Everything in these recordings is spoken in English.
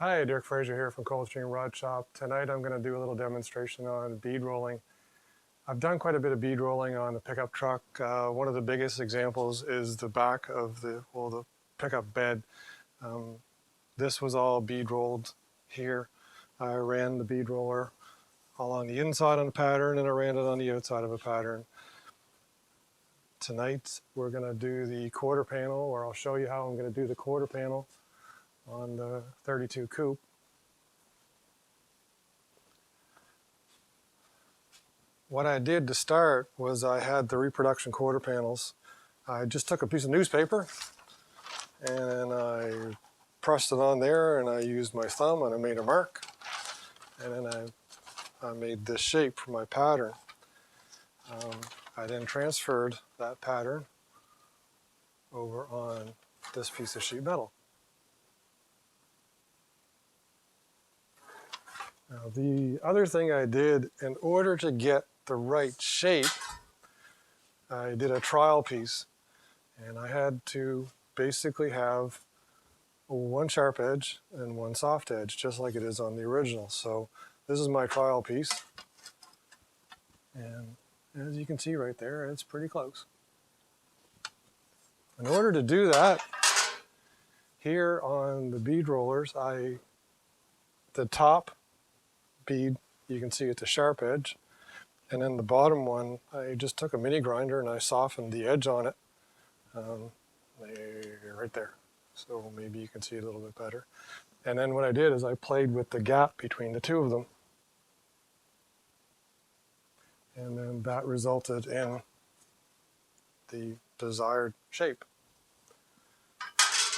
Hi, Dirk Fraser here from Coldstream Rod Shop. Tonight I'm going to do a little demonstration on bead rolling. I've done quite a bit of bead rolling on the pickup truck. One of the biggest examples is the back of the pickup bed. This was all bead rolled here. I ran the bead roller along the inside on a pattern and I ran it on the outside of a pattern. Tonight we're going to do the quarter panel, or I'll show you how I'm going to do the quarter panel on the 32 Coupe. What I did to start was I had the reproduction quarter panels. I just took a piece of newspaper and I pressed it on there and I used my thumb and I made a mark. And then I made this shape for my pattern. I then transferred that pattern over on this piece of sheet metal. Now, the other thing I did, in order to get the right shape, I did a trial piece, and I had to basically have one sharp edge and one soft edge, just like it is on the original. So this is my trial piece, and as you can see right there, it's pretty close. In order to do that, here on the bead rollers, the top bead, you can see it's a sharp edge, and then the bottom one, I just took a mini grinder and I softened the edge on it, right there. So maybe you can see it a little bit better. And then what I did is I played with the gap between the two of them, and then that resulted in the desired shape.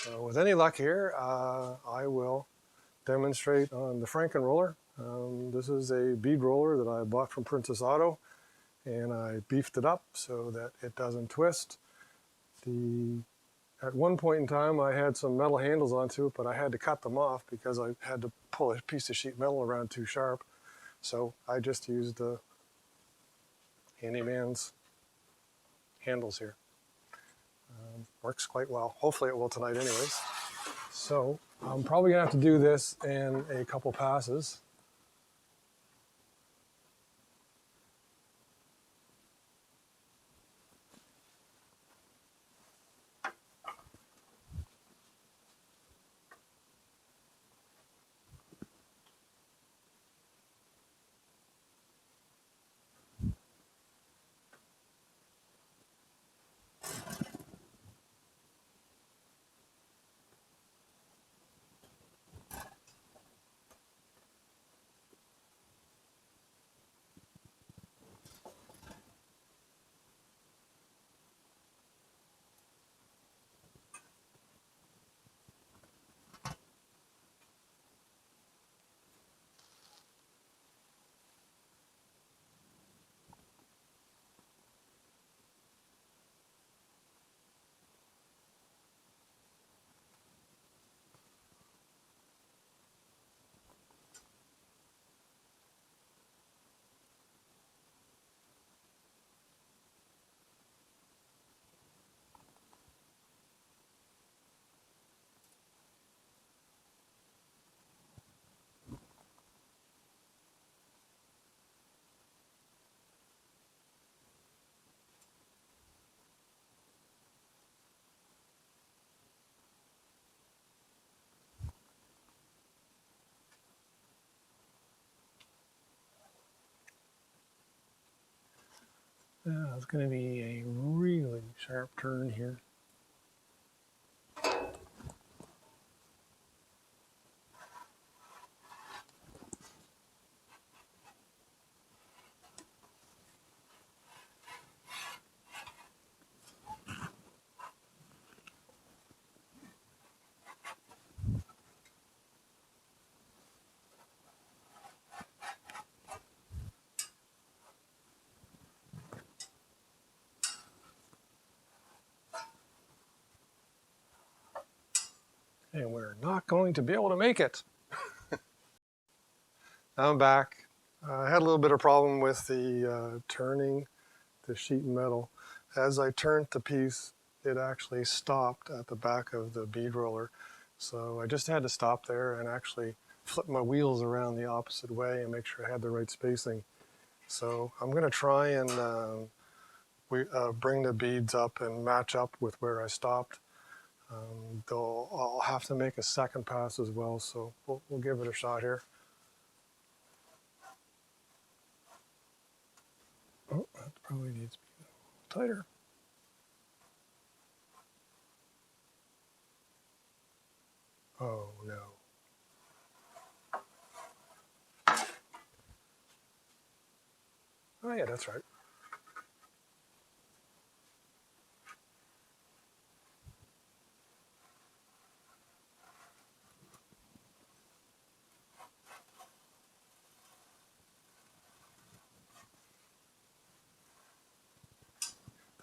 So with any luck here, I will demonstrate on the Franken roller. This is a bead roller that I bought from Princess Auto, and I beefed it up so that it doesn't twist. At one point in time I had some metal handles onto it, but I had to cut them off because I had to pull a piece of sheet metal around too sharp. So I just used the handyman's handles here. Works quite well. Hopefully it will tonight anyways. So I'm probably gonna have to do this in a couple passes. It's going to be a really sharp turn here. And we're not going to be able to make it. I'm back. I had a little bit of problem with the turning the sheet metal. As I turned the piece, it actually stopped at the back of the bead roller. So I just had to stop there and actually flip my wheels around the opposite way and make sure I had the right spacing. So I'm going to try and bring the beads up and match up with where I stopped. Though I'll have to make a second pass as well, so we'll give it a shot here. Oh, that probably needs to be tighter. Oh no. Oh yeah, that's right.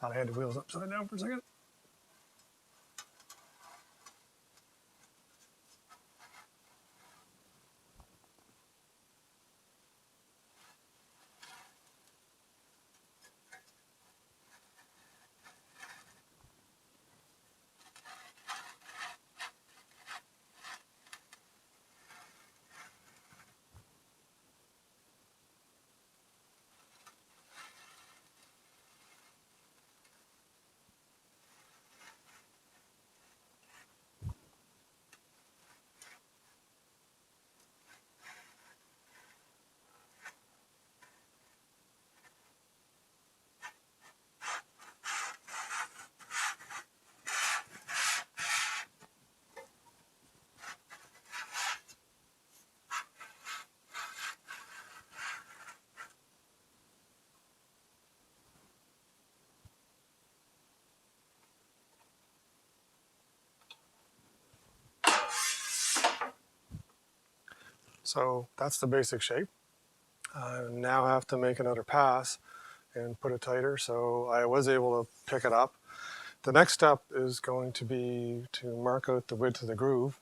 Thought I had the wheels upside down for a second. So that's the basic shape. I now have to make another pass and put it tighter, so I was able to pick it up. The next step is going to be to mark out the width of the groove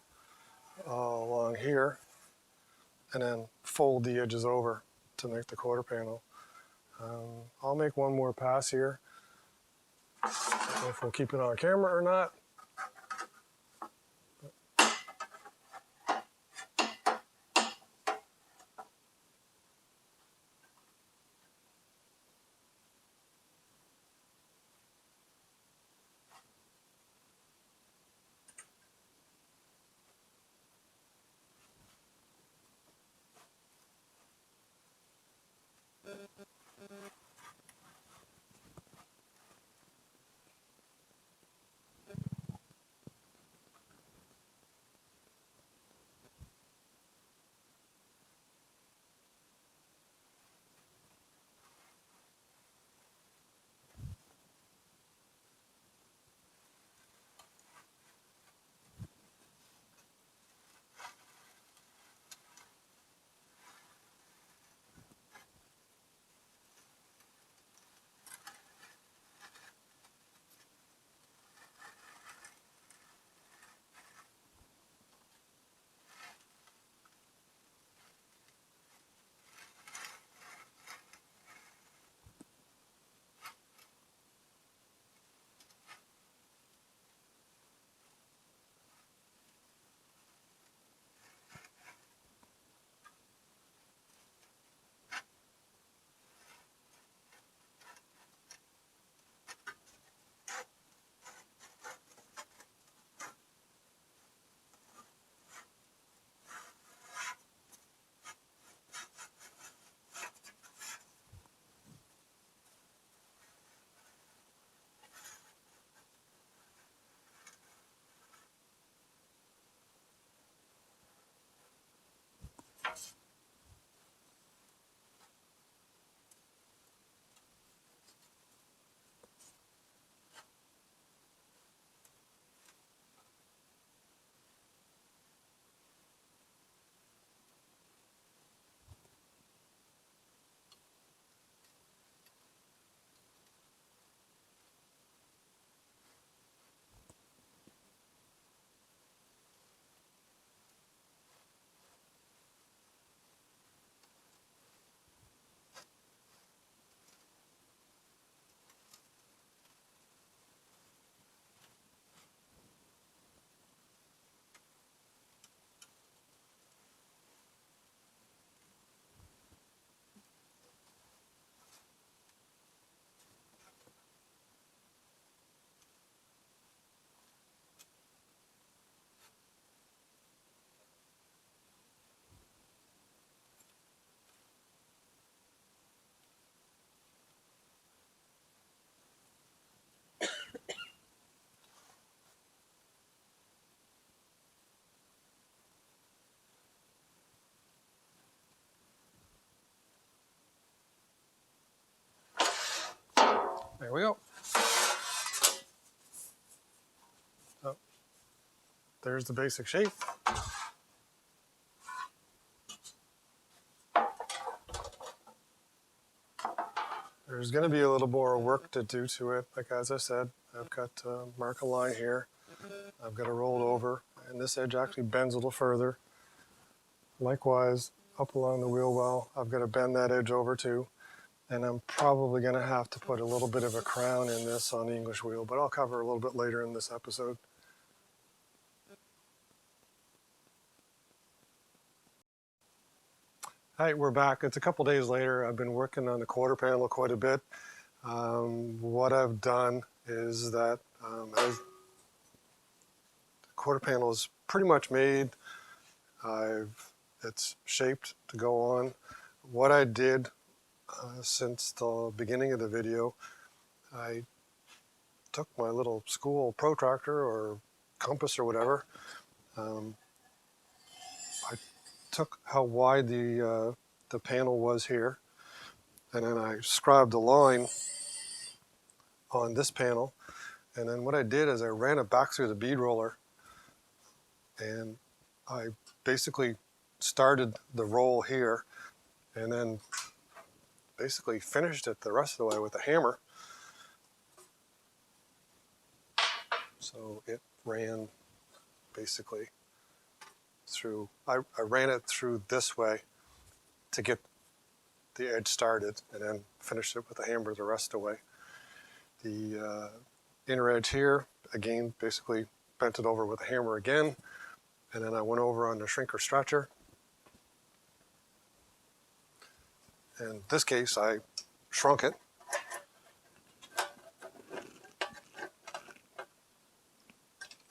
along here and then fold the edges over to make the quarter panel. I'll make one more pass here. I don't know if we'll keep it on camera or not. There we go. So, there's the basic shape. There's going to be a little more work to do to it. Like as I said, I've got to mark a line here. I've got to roll it over, and this edge actually bends a little further. Likewise, up along the wheel well, I've got to bend that edge over too. And I'm probably going to have to put a little bit of a crown in this on the English wheel, but I'll cover a little bit later in this episode. All right, we're back. It's a couple days later. I've been working on the quarter panel quite a bit. What I've done is that as the quarter panel is pretty much made. It's shaped to go on. What I did since the beginning of the video, I took my little school protractor or compass or whatever. I took how wide the panel was here, and then I scribed a line on this panel, and then what I did is I ran it back through the bead roller, and I basically started the roll here and then basically finished it the rest of the way with a hammer. So it ran basically through, I ran it through this way to get the edge started and then finished it with a hammer the rest of the way. The inner edge here, again, basically bent it over with a hammer again, and then I went over on the shrinker stretcher. In this case, I shrunk it.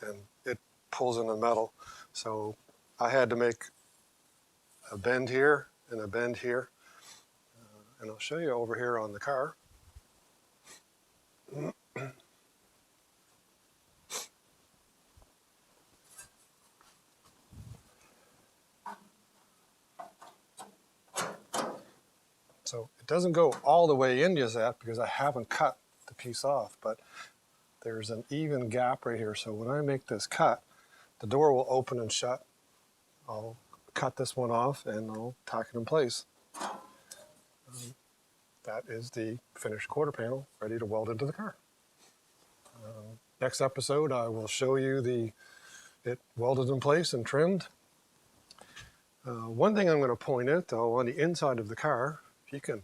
And it pulls in the metal. So I had to make a bend here and a bend here. And I'll show you over here on the car. So it doesn't go all the way in just that because I haven't cut the piece off, but there's an even gap right here. So when I make this cut, the door will open and shut. I'll cut this one off and I'll tack it in place. That is the finished quarter panel ready to weld into the car. Next episode, I will show you it welded in place and trimmed. One thing I'm going to point out though, on the inside of the car, if you can,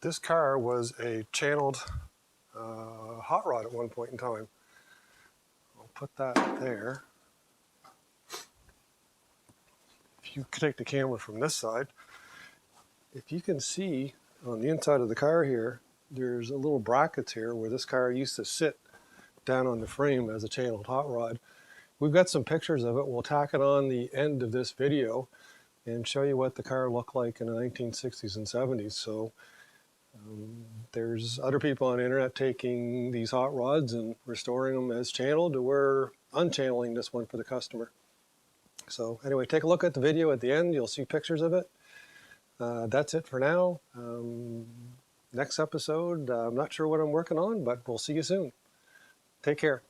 this car was a channeled hot rod at one point in time. I'll put that there. If you take the camera from this side, if you can see on the inside of the car here, there's a little brackets here where this car used to sit down on the frame as a channeled hot rod. We've got some pictures of it. We'll tack it on the end of this video and show you what the car looked like in the 1960s and 70s. So there's other people on the internet taking these hot rods and restoring them as channeled, or we're unchanneling this one for the customer. So anyway, take a look at the video at the end. You'll see pictures of it. That's it for now. Next episode, I'm not sure what I'm working on, but we'll see you soon. Take care.